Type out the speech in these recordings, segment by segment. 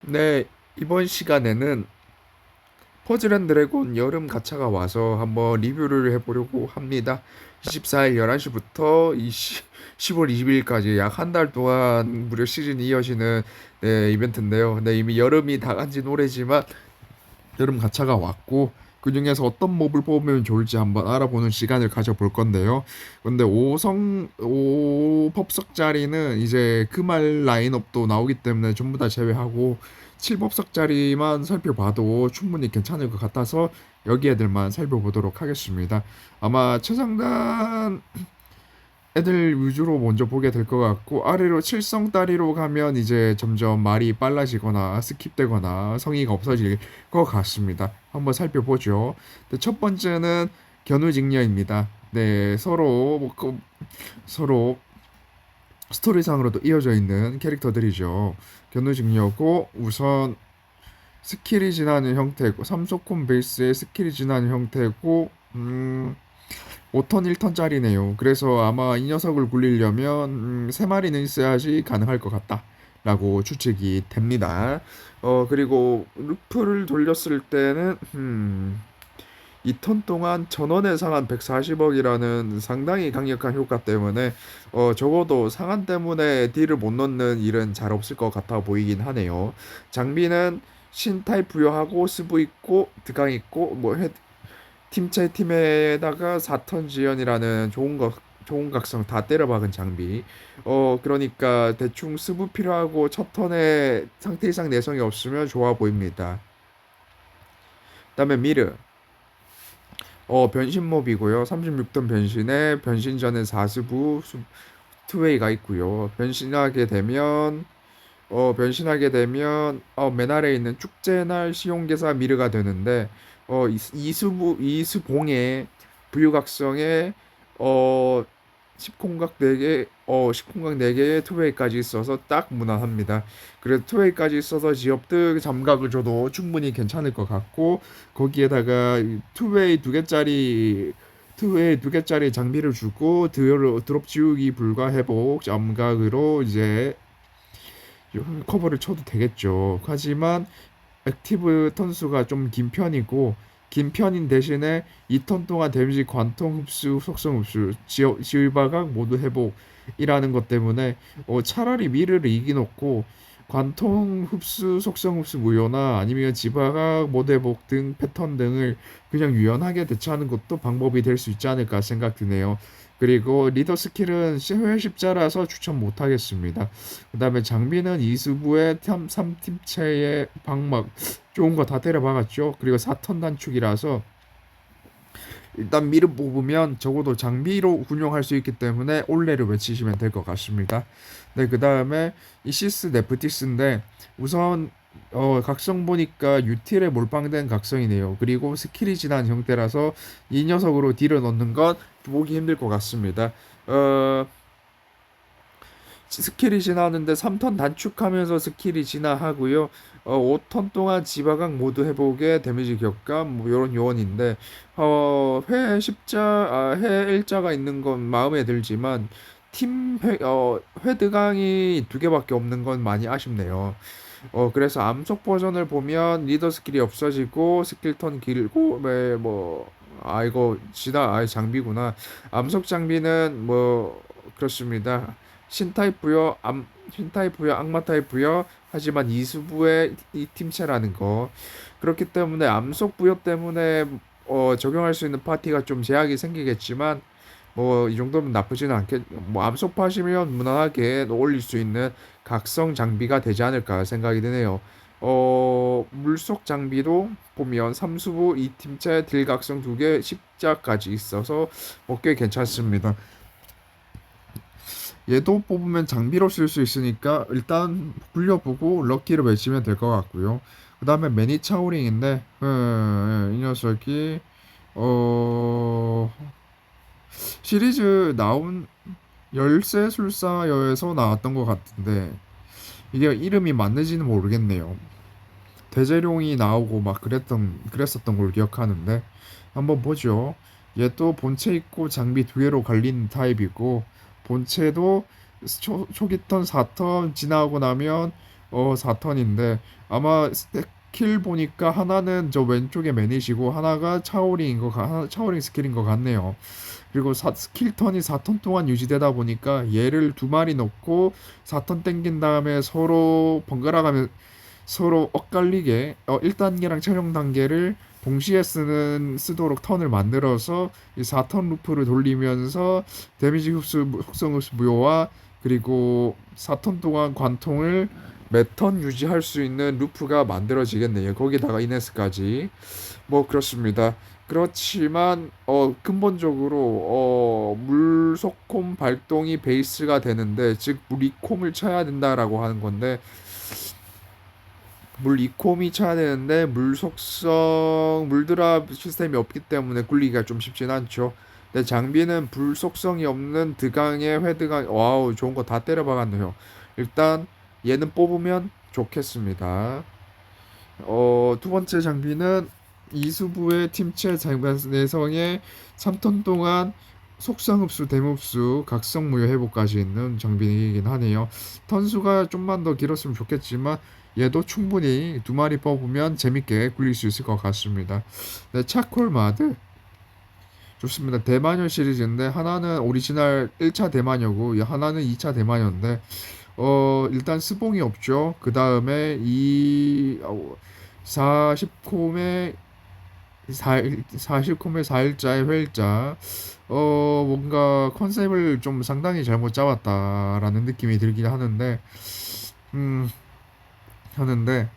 네, 이번 시간에는 퍼즐앤드래곤 여름 가차가 와서 한번 리뷰를 해보려고 합니다. 24일 11시부터 10월 20일까지 약 한 달 동안 무려 시즌이 이어지는 이벤트인데요. 네, 이미 여름이 다 간지 오래지만 여름 가차가 왔고 그 중에서 어떤 몹을 뽑으면 좋을지 한번 알아보는 시간을 가져볼 건데요. 근데 5법석짜리는 이제 그 말 라인업도 나오기 때문에 전부 다 제외하고 7법석짜리만 살펴봐도 충분히 괜찮을 것 같아서 여기 애들만 살펴보도록 하겠습니다. 아마 최상단 애들 위주로 먼저 보게 될 것 같고 아래로 칠성 따리로 가면 이제 점점 말이 빨라지거나 스킵되거나 성의가 없어질 것 같습니다. 한번 살펴보죠. 네, 첫 번째는 견우직녀입니다. 네, 서로 스토리상으로도 이어져 있는 캐릭터들이죠. 견우직녀고 우선 스킬이 지나는 형태고 삼소콤 베이스의 스킬이 지나는 형태고 5턴 1턴짜리네요. 그래서 아마 이 녀석을 굴리려면 3마리는 있어야지 가능할 것 같다. 라고 추측이 됩니다. 그리고 루프를 돌렸을 때는 2턴 동안 전원의 상한 140억이라는 상당히 강력한 효과 때문에 적어도 상한 때문에 딜을 못 넣는 일은 잘 없을 것 같아 보이긴 하네요. 장비는 신타입 부여하고 스브 있고 드강 있고 뭐 팀체 팀에다가 4턴 지연이라는 좋은 각성 다 때려박은 장비. 그러니까 대충 스브 필요하고 첫 턴에 상태 이상 내성이 없으면 좋아 보입니다. 그다음에 미르. 변신몹이고요. 36턴 변신에 변신 전에 4스부 투웨이가 있고요. 맨 아래에 있는 축제날 시용계사 미르가 되는데 이수봉의 부유각성에 어 10콩각 4개 10콩각 4개의 투웨이까지 있어서 딱 무난합니다. 그래도 투웨이까지 있어서 지업드 잠각을 줘도 충분히 괜찮을 것 같고 거기에다가 투웨이 2개짜리 장비를 주고 드롭 지우기 불가 회복 잠각으로 이제 커버를 쳐도 되겠죠. 하지만 액티브 턴수가 좀 긴 편인 대신에 2턴 동안 데미지 관통 흡수, 속성 흡수, 지휘바각 모두 회복이라는 것 때문에 차라리 미르를 이기놓고 관통 흡수, 속성 흡수 무효나 아니면 지바각 모두 회복 등 패턴 등을 그냥 유연하게 대처하는 것도 방법이 될 수 있지 않을까 생각 드네요. 그리고 리더 스킬은 회십자라서 추천 못하겠습니다. 그 다음에 장비는 이수부의 3팀체의 방막 좋은 거 다 때려 박았죠. 그리고 4턴 단축이라서 일단 미를 뽑으면 적어도 장비로 운용할 수 있기 때문에 올레를 외치시면 될 것 같습니다. 네, 그 다음에 이시스 네프티스인데 우선 각성 보니까 유틸에 몰빵된 각성이네요. 그리고 스킬이 지난 형태라서 이 녀석으로 딜을 넣는 건 보기 힘들 것 같습니다. 스킬이 진화하는데 3턴 단축하면서 스킬이 진화하고요. 5턴 동안 지바각 모두 회복에 데미지 격감 뭐 이런 요원인데 회 일자가 있는 건 마음에 들지만 회드강이 2개밖에 없는 건 많이 아쉽네요. 그래서 암속 버전을 보면 리더 스킬이 없어지고 스킬 턴 길고 이거 장비구나. 암속 장비는 뭐 그렇습니다. 신타입 부여, 악마 타입 부여, 하지만 이수부의 이 팀체라는 거. 그렇기 때문에 암속 부여 때문에 적용할 수 있는 파티가 좀 제약이 생기겠지만 뭐 이 정도면 나쁘지는 않겠. 뭐 암속 파시면 무난하게 올릴 수 있는 각성 장비가 되지 않을까 생각이 드네요. 물속 장비도 보면 삼수부 2팀째 딜각성 2개 십자까지 있어서 꽤 괜찮습니다. 얘도 뽑으면 장비로 쓸 수 있으니까 일단 굴려보고 럭키를 외치면 될 것 같고요. 그 다음에 매니 차오링인데 이 녀석이 어 시리즈 나온 열쇠술사여에서 나왔던 것 같은데 이게 이름이 맞는지는 모르겠네요. 대재룡이 나오고 막 그랬었던 걸 기억하는데 한번 보죠. 얘도 본체 있고 장비 2개로 갈리는 타입이고 본체도 초기 턴 4턴 지나고 나면 4턴인데 아마 스킬 보니까 하나는 저 왼쪽에 매니시고 하나가 차오링 스킬인 것 같네요. 그리고 스킬 턴이 4턴 동안 유지되다 보니까 얘를 두 마리 넣고 4턴 땡긴 다음에 서로 번갈아 가면 서로 엇갈리게 1단계랑 최종 단계를 동시에 쓰도록 턴을 만들어서 이 4턴 루프를 돌리면서 데미지 흡수, 속성 흡수 무효와 그리고 4턴 동안 관통을 매 턴 유지할 수 있는 루프가 만들어지겠네요. 거기다가 이네스까지. 뭐 그렇습니다. 그렇지만 근본적으로 물속콤 발동이 베이스가 되는데 즉 물이콤을 쳐야 된다라고 하는 건데 물 이콤이 쳐야 되는데 물 속성 물드랍 시스템이 없기 때문에 굴리기가 좀 쉽진 않죠. 근데 장비는 불 속성이 없는 드강의 회드강 와우 좋은 거 다 때려 박았네요. 일단 얘는 뽑으면 좋겠습니다. 두 번째 장비는 이수부의 팀체 내성에 3턴 동안 속성 흡수, 데흡수, 각성 무효 회복까지 있는 장비이긴 하네요. 턴수가 좀만 더 길었으면 좋겠지만 얘도 충분히 두 마리 뽑으면 재밌게 굴릴 수 있을 것 같습니다. 네, 차콜 마드 좋습니다. 대마녀 시리즈인데 하나는 오리지널 1차 대마녀고 하나는 2차 대마녀인데 일단 스봉이 없죠. 그 다음에 40콤의 40콤의 4일자의 회일자 뭔가 컨셉을 좀 상당히 잘못 잡았다라는 느낌이 들긴 음, 하는데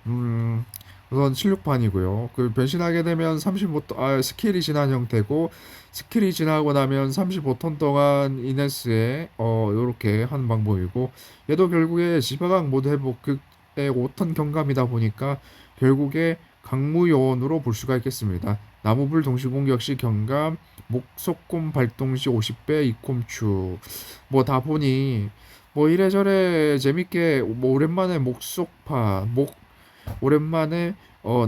우선 16판이고요. 그 변신하게 되면 35톤 스킬이 지난 형태고 스킬이 지나고 나면 35톤 동안 이네스에 요렇게 하는 방법이고 얘도 결국에 지바강 모드 회복 극의 5턴 경감이다 보니까 결국에 강무 요원으로 볼 수가 있겠습니다. 나무불 동시 공격 시 경감, 목속곰 발동 시 50배 이콤추 뭐 다 보니 뭐 이래저래 재밌게 뭐 오랜만에 오랜만에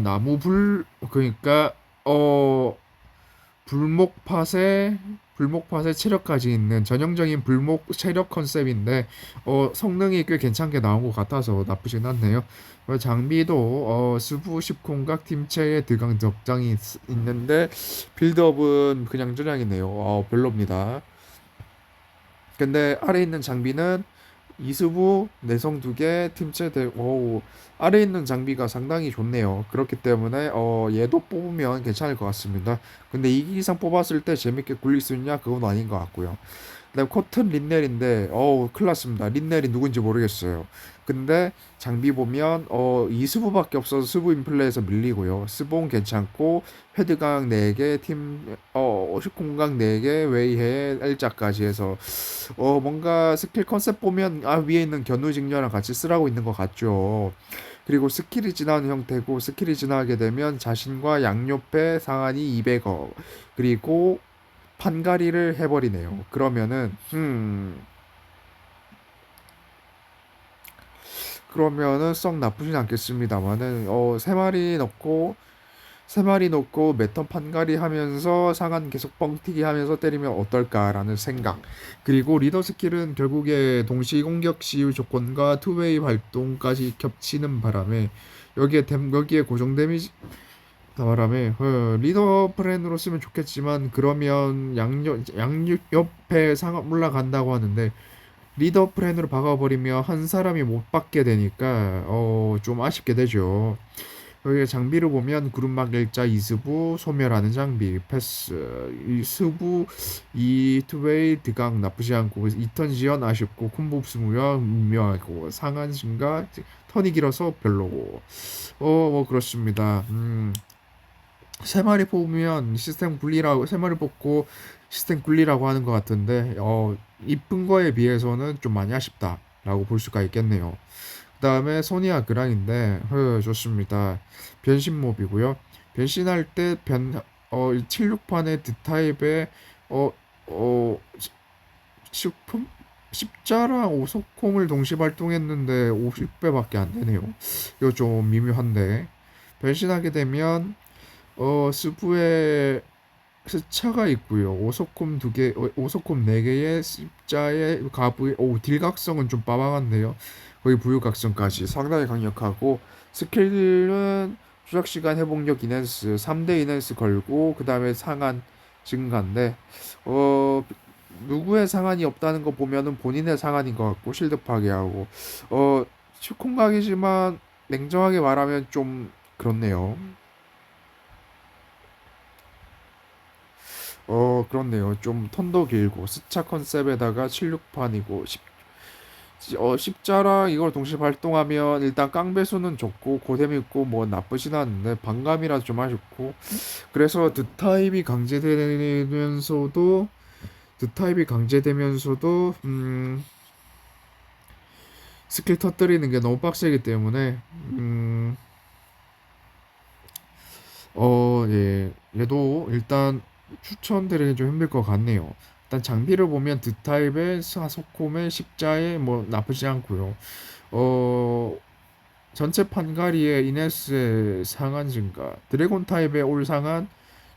나무불 그러니까 어 불목팟에 체력까지 있는 전형적인 불목 체력 컨셉인데 성능이 꽤 괜찮게 나온 것 같아서 나쁘진 않네요. 장비도 수부 10콩각 팀체에 드강 적장이 있는데 빌드업은 그냥 저냥이네요. 별로입니다. 근데 아래 있는 장비는 이수부 내성 2개 팀체 아래 있는 장비가 상당히 좋네요. 그렇기 때문에 얘도 뽑으면 괜찮을 것 같습니다. 근데 이 이상 뽑았을 때 재밌게 굴릴 수 있냐? 그건 아닌 것 같고요. 그다음 코튼 린넬인데 큰일 났습니다. 린넬이 누군지 모르겠어요. 근데 장비 보면 이수부밖에 없어서 수부 인플레에서 밀리고요. 스봉 괜찮고 헤드강 4개 공강 4개 웨이해 L자까지 해서 뭔가 스킬 컨셉 보면 위에 있는 견우직녀랑 같이 쓰라고 있는 것 같죠. 그리고 스킬이 지나는 형태고 스킬이 지나게 되면 자신과 양옆에 상한이 200억 그리고 판가리를 해버리네요. 그러면은 썩 나쁘진 않겠습니다만은 세 마리 넣고 매턴 판가리 하면서 상한 계속 뻥튀기 하면서 때리면 어떨까라는 생각. 그리고 리더 스킬은 결국에 동시 공격 시유 조건과 투웨이 발동까지 겹치는 바람에 여기에 고정 데미지 바람에 리더 프렌으로 쓰면 좋겠지만 그러면 양옆에 상업 올라간다고 하는데 리더 프렌으로 박아버리면 한 사람이 못 받게 되니까 좀 아쉽게 되죠. 여기 장비를 보면 구름막 일자 이스부 소멸하는 장비 패스 이스부 이투웨이 드강 나쁘지 않고 2턴 지연 아쉽고 콤보 흡수무효 미묘하고 상한 증가 턴이 길어서 별로고 뭐 그렇습니다. 세 마리 뽑으면 세 마리 뽑고 시스템 굴리라고 하는 것 같은데 이쁜 거에 비해서는 좀 많이 아쉽다라고 볼 수가 있겠네요. 그 다음에 소니아 그랑인데 좋습니다. 변신몹이고요. 변신할 때 76판의 드타입의 어, 어, 식품? 십자랑 오속콩을 동시 발동했는데 50배밖에 안 되네요. 이거 좀 미묘한데 변신하게 되면 스프의 스차가 있고요. 오소콤 두 개, 오소콤 네 개에 십자에 가부의 딜각성은 좀 빠방한데요. 거의 부유각성까지 상당히 강력하고 스킬은 추적 시간 회복력 이넨스 3대 이넨스 걸고 그다음에 상한 증가인데 어 누구의 상한이 없다는 거 보면은 본인의 상한인 것 같고 실드 파괴하고 시콩각이지만 냉정하게 말하면 좀 그렇네요. 그렇네요. 좀 턴도 길고 스차 컨셉에다가 76판이고 십자랑 이걸 동시에 발동하면 일단 깡배수는 좋고 고뎀 있고 뭐 나쁘진 않은데 반감이라 좀 아쉽고 그래서 드타입이 강제되면서도 스킬 터뜨리는 게 너무 빡세기 때문에 예, 얘도 일단 추천드리기 좀 힘들 것 같네요. 일단 장비를 보면 드타입의 사소콤의 십자에 뭐 나쁘지 않고요. 어, 전체 판가리의 이네스의 상한 증가, 드래곤 타입의 올 상한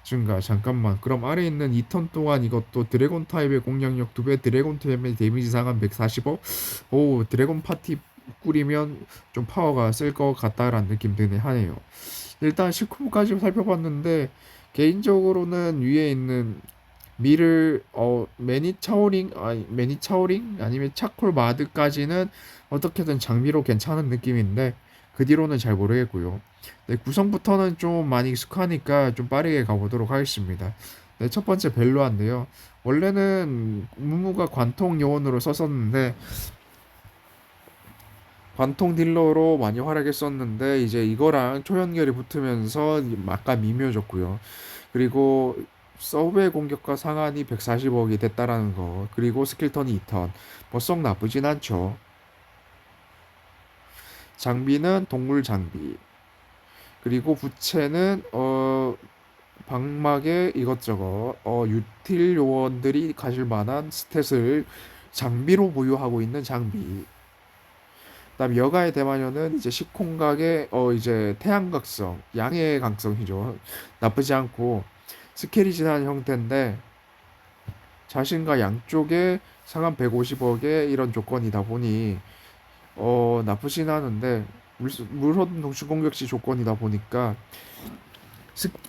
증가. 잠깐만. 그럼 아래 있는 2턴 동안 이것도 드래곤 타입의 공격력 2배, 드래곤 타입의 데미지 상한 145. 오, 드래곤 파티 꾸리면 좀 파워가 쓸 것 같다라는 느낌 드네 하네요. 일단 시코까지 살펴봤는데 개인적으로는 위에 있는 미를 매니 차오링 아니면 차콜 마드까지는 어떻게든 장비로 괜찮은 느낌인데 그 뒤로는 잘 모르겠고요. 네, 구성부터는 좀 많이 익숙하니까 좀 빠르게 가보도록 하겠습니다. 네, 첫 번째 벨로아인데요. 원래는 무무가 관통 요원으로 썼었는데 관통 딜러로 많이 활약했었는데 이제 이거랑 초연결이 붙으면서 약간 미묘해졌고요. 그리고 서브의 공격과 상한이 140억이 됐다라는 거. 그리고 스킬턴이 2턴. 뭐 썩 나쁘진 않죠. 장비는 동물 장비. 그리고 부채는 방막에 이것저것 유틸 요원들이 가질 만한 스탯을 장비로 보유하고 있는 장비. 그다음 여가의 대마녀는 이제 시콩각의 이제 태양각성, 양의 각성이죠. 나쁘지 않고 스케일이 진한 형태인데 자신과 양쪽에 상한 150억의 이런 조건이다 보니 나쁘진 않은데 물론 동시 공격 시 조건이다 보니까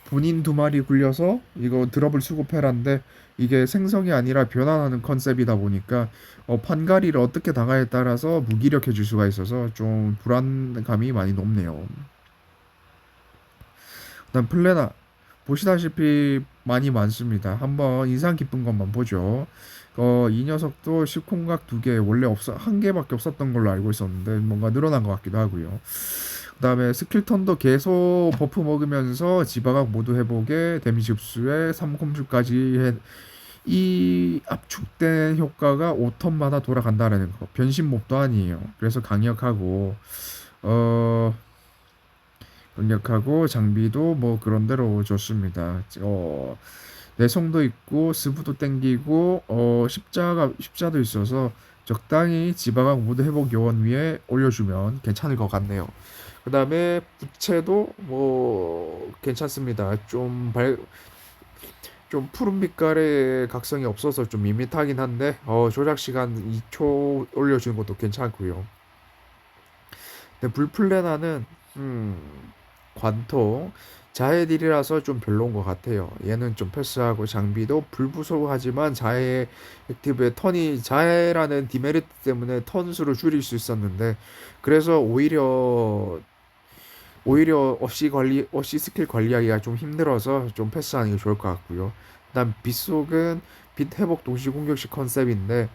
본인 두 마리 굴려서 이거 드럽을 수급해라인데 이게 생성이 아니라 변환하는 컨셉이다 보니까 판가리를 어떻게 당하에 따라서 무기력해질 수가 있어서 좀 불안감이 많이 높네요. 그다음 플레나 보시다시피 많이 많습니다. 한번 인상 깊은 것만 보죠. 이 녀석도 시콩각 두 개 원래 없어 한 개밖에 없었던 걸로 알고 있었는데 뭔가 늘어난 것 같기도 하고요. 그다음에 스킬 턴도 계속 버프 먹으면서 지바각 모두 회복에 데미지 흡수에 3콤수까지 이 압축된 효과가 5턴마다 돌아간다라는 거. 변신 몹도 아니에요. 그래서 어 강력하고 장비도 뭐 그런대로 좋습니다. 내성도 있고 스브도 땡기고 십자도 있어서 적당히 지방각 모두 회복 요원 위에 올려주면 괜찮을 것 같네요. 그 다음에 부채도 뭐 괜찮습니다. 좀 푸른 빛깔의 각성이 없어서 좀 밋밋하긴 한데 조작 시간 2초 올려주는 것도 괜찮고요. 근데 불플레나는 관통 자해딜이라서 좀 별로인 것 같아요. 얘는 좀 패스하고 장비도 불부속하지만 자해 액티브의 턴이 자해라는 디메리트 때문에 턴 수를 줄일 수 있었는데 그래서 오히려 어시 스킬 관리하기가 좀 힘들어서 좀 패스하는 게 좋을 것 같고요. 그다음 빗속은 빛 회복 동시 공격식 컨셉인데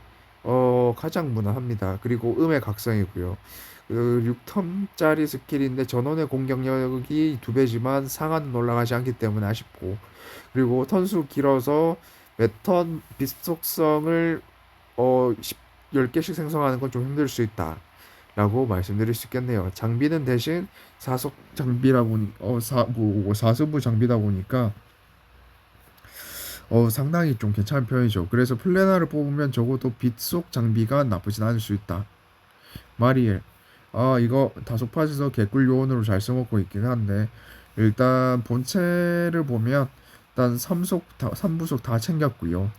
가장 무난합니다. 그리고 음의 각성이고요. 그 6턴짜리 스킬인데 전원의 공격력이 2배지만 상한은 올라가지 않기 때문에 아쉽고 그리고 턴수 길어서 매턴 빛속성을 10개씩 생성하는 건 좀 힘들 수 있다 라고 말씀드릴 수 있겠네요. 장비는 대신 사속 장비라 보니 사수부 장비다 보니까 상당히 좀 괜찮은 편이죠. 그래서 플래너를 뽑으면 적어도 빛속 장비가 나쁘진 않을 수 있다. 마리엘. 이거 다소 파지서 개꿀 요원으로 잘 써먹고 있긴 한데 일단 본체를 보면 일단 3부속 다 챙겼고요.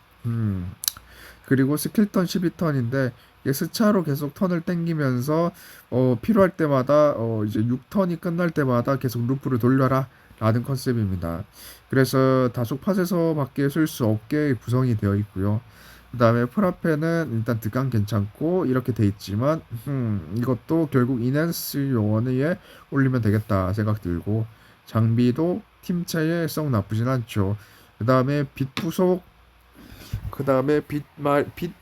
그리고 스킬턴 12턴인데 스차로 계속 턴을 땡기면서 필요할 때마다 이제 6턴이 끝날 때마다 계속 루프를 돌려라 라는 컨셉입니다. 그래서 다속 팟에서밖에 쓸 수 없게 구성이 되어 있고요. 그 다음에 프라페는 일단 드강 괜찮고 이렇게 돼 있지만 이것도 결국 이넨스 요원에 올리면 되겠다 생각 들고 장비도 팀체에 썩 나쁘진 않죠. 그 다음에 빛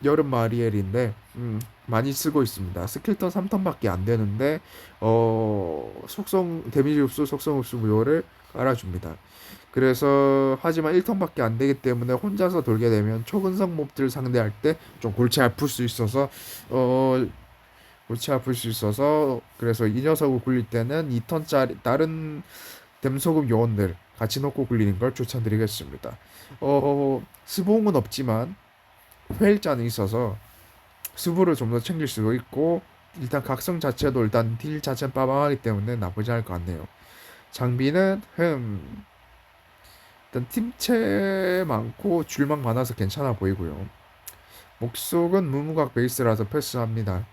여름 마리엘인데 많이 쓰고 있습니다. 스킬턴 3턴밖에 안 되는데 속성 데미지 흡수 속성 흡수 무효를 깔아줍니다. 그래서 하지만 1턴밖에 안 되기 때문에 혼자서 돌게 되면 초근성 몹들 상대할 때 좀 어 골치 아플 수 있어서 그래서 이 녀석을 굴릴 때는 2턴짜리 다른 댐소금 요원들 같이 넣고 굴리는 걸 추천드리겠습니다. 스봉은 없지만 회일자는 있어서 수부를 좀 더 챙길 수도 있고 일단 각성 자체도 일단 딜 자체는 빠방하기 때문에 나쁘지 않을 것 같네요. 장비는 일단 팀체 많고 줄망 많아서 괜찮아 보이고요. 목속은 무무각 베이스라서 패스합니다.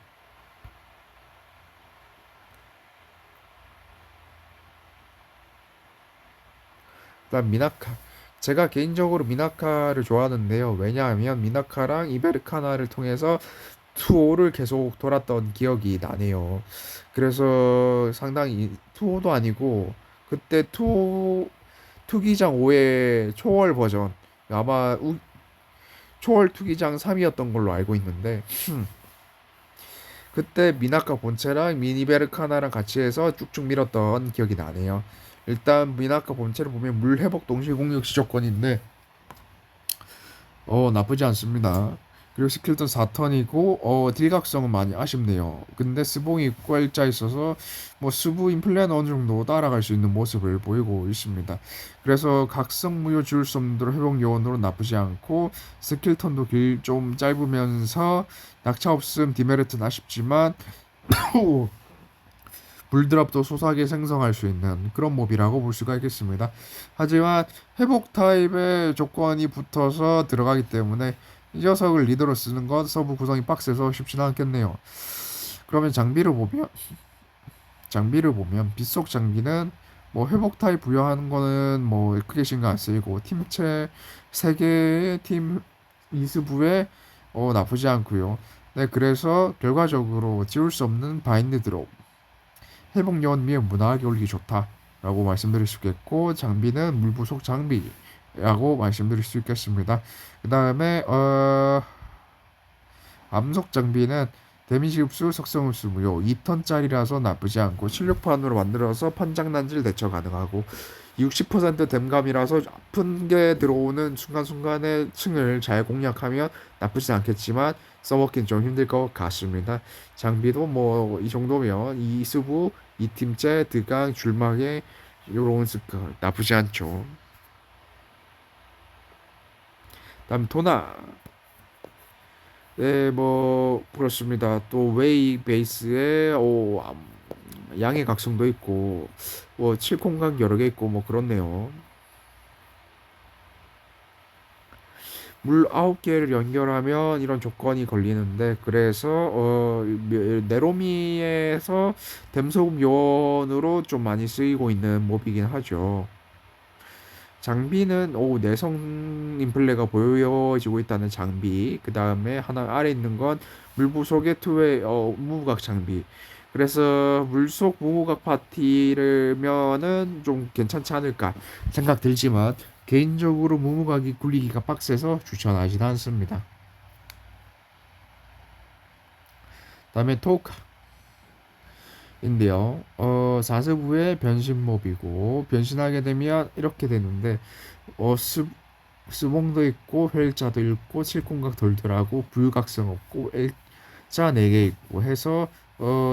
그다음 미나카. 제가 개인적으로 미나카를 좋아하는데요. 왜냐하면 미나카랑 이베르카나를 통해서 투오를 계속 돌았던 기억이 나네요. 그래서 상당히 투오도 아니고 그때 투기장 5의 초월 버전 아마 초월 투기장 3이었던 걸로 알고 있는데 그때 미나카 본체랑 미니베르카나랑 같이 해서 쭉쭉 밀었던 기억이 나네요. 일단 미나카 본체를 보면 물 회복 동시 공격 시조건인데 나쁘지 않습니다. 그리고 스킬도 4턴이고 딜각성은 많이 아쉽네요. 근데 스봉이 있고 일자 있어서 뭐 수부 인플레는 어느 정도 따라갈 수 있는 모습을 보이고 있습니다. 그래서 각성 무효 지울 수 없는 대로 회복 요원으로 나쁘지 않고 스킬턴도 길 좀 짧으면서 낙차 없음 디메리트는 아쉽지만 불드랍도 소소하게 생성할 수 있는 그런 몹이라고 볼 수가 있겠습니다. 하지만 회복 타입의 조건이 붙어서 들어가기 때문에 이 녀석을 리더로 쓰는 건 서브 구성이 빡세서 쉽지는 않겠네요. 그러면 장비를 보면 빗속 장비는 뭐 회복 타입 부여하는 거는 뭐 크게 신경 안 쓰이고 팀체 3개의 팀 이스부에 나쁘지 않고요. 네, 그래서 결과적으로 지울 수 없는 바인드 드롭 회복 요원 미에 무난하게 올리기 좋다라고 말씀드릴 수 있겠고 장비는 물부속 장비라고 말씀드릴 수 있겠습니다. 그 다음에 암속 장비는 데미지 흡수, 석성 흡수 무효 2턴짜리라서 나쁘지 않고 76판으로 만들어서 판장난질 대처 가능하고 60% 댐감이라서 아픈 게 들어오는 순간순간의 층을 잘 공략하면 나쁘진 않겠지만 써먹긴 좀 힘들 것 같습니다. 장비도 뭐 이 정도면 이수부, 이팀째, 드강, 줄막에 요런 습관 나쁘지 않죠. 다음 도나. 네, 뭐 그렇습니다. 또 웨이 베이스에 양의 각성도 있고 뭐 칠콩각 여러 개 있고 뭐 그렇네요. 물 9개를 연결하면 이런 조건이 걸리는데 그래서 네로미에서 댐소금 요원으로 좀 많이 쓰이고 있는 몹이긴 하죠. 장비는 내성 인플레가 보여지고 있다는 장비. 그 다음에 하나 아래 있는 건 물부속의 투웨이 무무각 장비. 그래서 물속 무무각 파티를면은 좀 괜찮지 않을까 생각 들지만 개인적으로 무무각이 굴리기가 빡세서 추천하진 않습니다. 다음에 토크인데요. 4세부의 변신몹이고 변신하게 되면 이렇게 되는데 스봉도 있고 혈자도 있고 칠콩각 돌돌하고 불각성 없고 L자 4개 있고 해서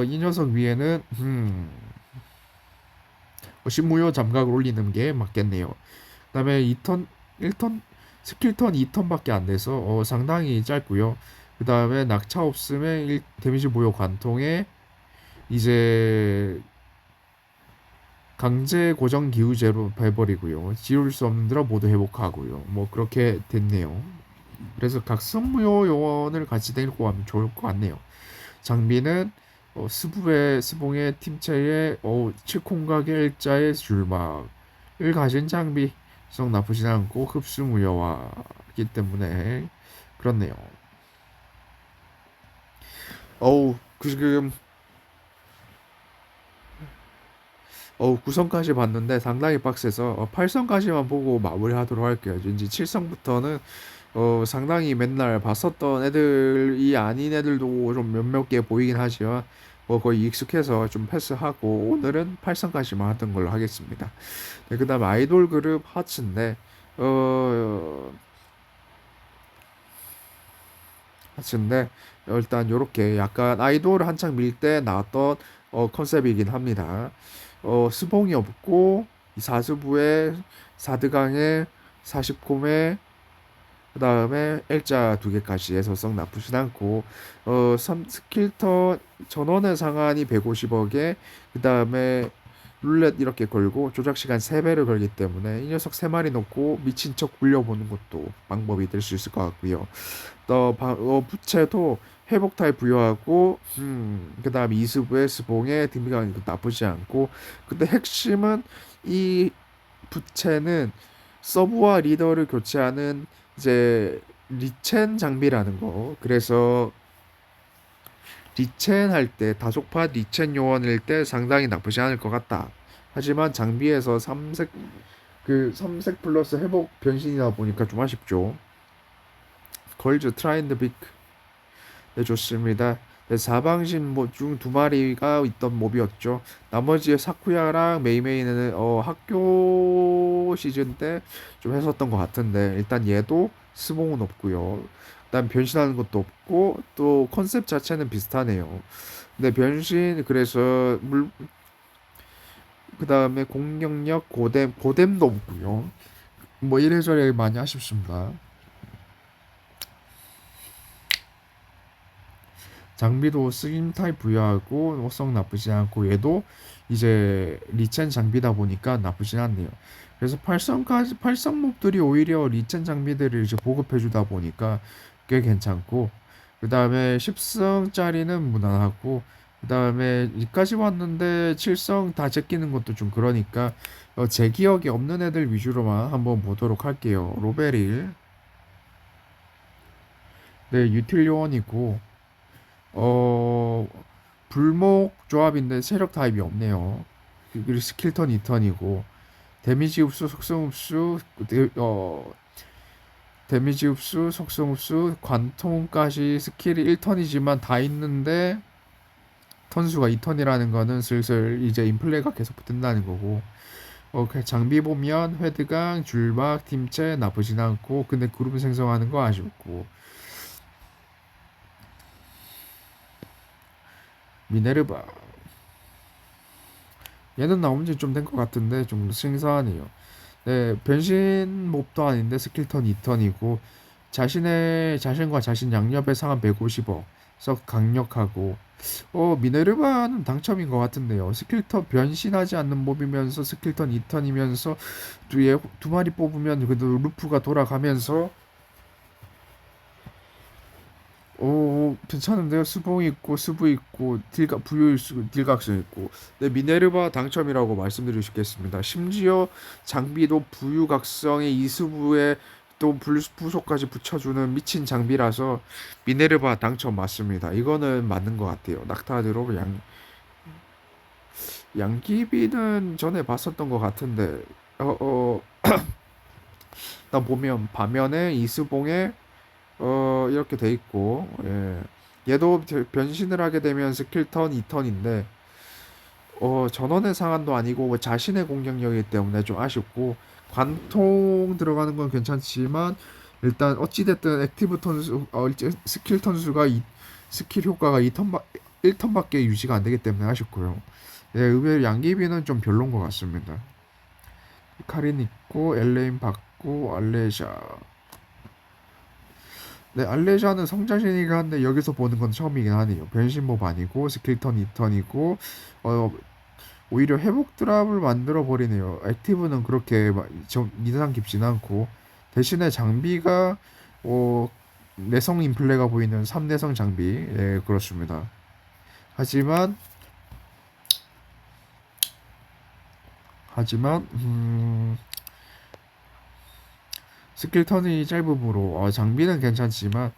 이 녀석 위에는 신무효 잠각을 올리는 게 맞겠네요. 그다음에 2턴 1턴 스킬턴 2턴밖에 안 돼서 상당히 짧고요. 그다음에 낙차 없음에 데미지 무효 관통에 이제 강제 고정 기우제로 해버리고요. 지울 수 없는 대로 모두 회복하고요. 뭐 그렇게 됐네요. 그래서 각성무효 요원을 같이 데리고 가면 좋을 것 같네요. 장비는 스부의 스봉의 팀체의 칠콩각의 일자의 줄막을 가진 장비. 성 나쁘진 않고 흡수무효화이기 때문에 그렇네요. 지금 구성까지 봤는데 상당히 빡세서 8성까지만 보고 마무리하도록 할게요. 이제 7성부터는 상당히 맨날 봤었던 애들이 아닌 애들도 좀 몇몇 개 보이긴 하지만 거의 익숙해서 좀 패스하고 오늘은 8성까지만 하던 걸로 하겠습니다. 네, 그다음 아이돌 그룹 하츠인데 어 하츠인데 일단 요렇게 약간 아이돌 한창 밀 때 나왔던 컨셉이긴 합니다. 스봉이 없고 사수부에 4드강에 40콤에 그 다음에 L자 두 개까지 해서 썩 나쁘진 않고 3스킬터 전원의 상한이 150억에 그 다음에 룰렛 이렇게 걸고 조작 시간 3배를 걸기 때문에 이 녀석 3마리 놓고 미친 척 굴려보는 것도 방법이 될 수 있을 것 같고요. 부채도 회복 타입 부여하고 그 다음에 이수부의 스봉에 딩딩하는 거 나쁘지 않고 근데 핵심은 이 부채는 서브와 리더를 교체하는 이제 리첸 장비라는 거. 그래서 리첸 할 때 다속파 리첸 요원일 때 상당히 나쁘지 않을 것 같다. 하지만 장비에서 삼색 플러스 회복 변신이다 보니까 좀 아쉽죠. 걸즈 트라인드 비크 네 좋습니다. 네, 사방신 중 두 마리가 있던 몹이었죠. 나머지 사쿠야랑 메이메이는 학교 시즌 때 좀 했었던 것 같은데 일단 얘도 스봉은 없고요. 일단 변신하는 것도 없고 또 컨셉 자체는 비슷하네요. 근데 변신 그래서 그 다음에 공격력 고뎀도 없고요. 뭐 이래저래 많이 아쉽습니다. 장비도 스림 타입 부여하고 호성 나쁘지 않고 얘도 이제 리첸 장비다 보니까 나쁘진 않네요. 그래서 8성 몹들이 오히려 리첸 장비들을 이제 보급해 주다 보니까 꽤 괜찮고 그 다음에 10성짜리는 무난하고 그 다음에 이까지 왔는데 7성 다 제끼는 것도 좀 그러니까 제 기억이 없는 애들 위주로만 한번 보도록 할게요. 로베릴 네 유틸 요원이고 어 불목 조합인데 세력 타입이 없네요. 그리고 스킬턴 2턴이고 데미지 흡수, 속성 흡수, 데미지 흡수, 속성 흡수, 관통까지 스킬이 1턴이지만 다 있는데 턴수가 2턴이라는 거는 슬슬 이제 인플레가 계속 붙는다는 거고 그 장비 보면 회드강, 줄막, 팀체 나쁘진 않고 근데 그룹 생성하는 거 아쉽고 미네르바 얘는 나온 지 좀 된 것 같은데 좀 생소하네요. 네, 변신 몹도 아닌데 스킬턴 2턴이고 자신과 자신 양옆에 상한 150억 썩 강력하고 미네르바는 당첨인 것 같은데요. 스킬턴 변신하지 않는 몹이면서 스킬턴 2턴이면서 두 마리 뽑으면 그래도 루프가 돌아가면서 괜찮은데요. 수봉 있고 수부 있고 딜각성 있고. 네, 미네르바 당첨이라고 말씀드릴 수 있겠습니다. 심지어 장비도 부유각성의 이수부에 또 부속까지 붙여주는 미친 장비라서 미네르바 당첨 맞습니다. 이거는 맞는 것 같아요. 낙타드로 양귀비는 전에 봤었던 것 같은데 나 보면 반면에 이수봉에 이렇게 돼 있고, 예. 얘도 변신을 하게 되면 스킬턴 2턴인데, 전원의 상한도 아니고 뭐 자신의 공격력이기 때문에 좀 아쉽고, 관통 들어가는 건 괜찮지만, 일단 어찌됐든 액티브 턴수, 스킬 턴수가, 스킬 효과가 1턴밖에 유지가 안 되기 때문에 아쉽고요. 예, 의외로 양귀비는 좀 별론 것 같습니다. 카린 있고, 엘레인 받고, 알레샤. 네, 알레샤는 성자신이긴 한데 여기서 보는 건 처음이긴 하네요. 변신몹 아니고 스킬턴 2턴이고 오히려 회복 드랍을 만들어 버리네요. 액티브는 그렇게 좀 인상 깊진 않고 대신에 장비가 어, 내성 인플레가 보이는 3내성 장비. 예, 그렇습니다. 하지만 하지만 스킬 턴이 짧으므로 장비는 괜찮지만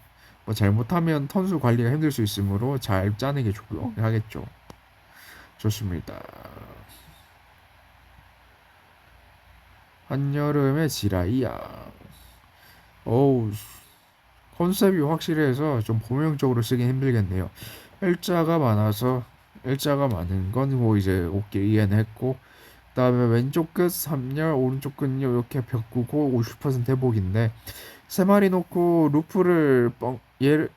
뭐 잘못하면 턴수 관리가 힘들 수 있으므로 잘 짜는 게 좋고 하겠죠. 좋습니다. 한여름의 지라이야. 어우, 컨셉이 확실해서 좀 범용적으로 쓰긴 힘들겠네요. 일자가 많은 건 뭐 이제 오케이 이해는 했고, 그다음에 왼쪽 끝 3열, 오른쪽 끝요 이렇게 벽구고 50% 회복인데 세 마리 놓고 루프를 얘를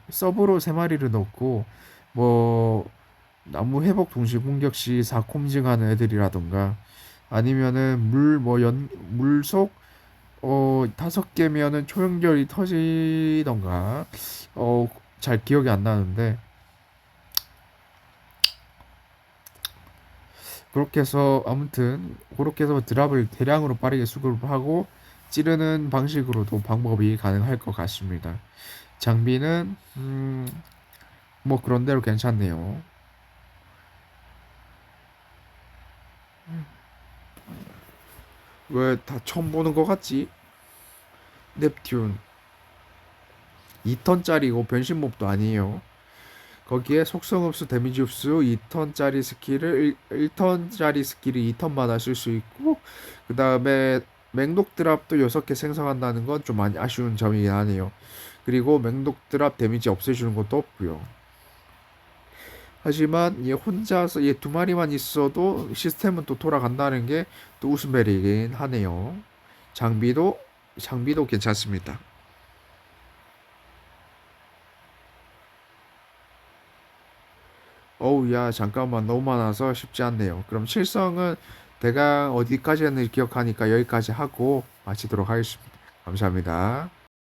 서브로 세 마리를 넣고 뭐 나무 회복 동시 공격 시 4콤 증하는 애들이라던가 아니면은 물속 5개면은 초연결이 터지던가 잘 기억이 안 나는데 그렇게 해서 아무튼 그렇게 해서 드랍을 대량으로 빠르게 수급을 하고 찌르는 방식으로도 방법이 가능할 것 같습니다. 장비는 뭐 그런대로 괜찮네요. 왜 다 처음 보는 것 같지? 넵튠 2턴짜리고 변신몹도 아니에요. 거기에 속성 흡수, 데미지 흡수 2턴짜리 스킬을 1턴짜리 스킬을 2턴마다 쓸 수 있고 그 다음에 맹독 드랍도 6개 생성한다는 건 좀 많이 아쉬운 점이긴 하네요. 그리고 맹독 드랍 데미지 없애주는 것도 없고요. 하지만 얘 혼자서 얘 두 마리만 있어도 시스템은 또 돌아간다는 게 또 웃음벨이긴 하네요. 장비도 괜찮습니다. 어우, 야, 잠깐만, 너무 많아서 쉽지 않네요. 그럼 칠성은 대강 어디까지 했는지 기억하니까 여기까지 하고 마치도록 하겠습니다. 감사합니다.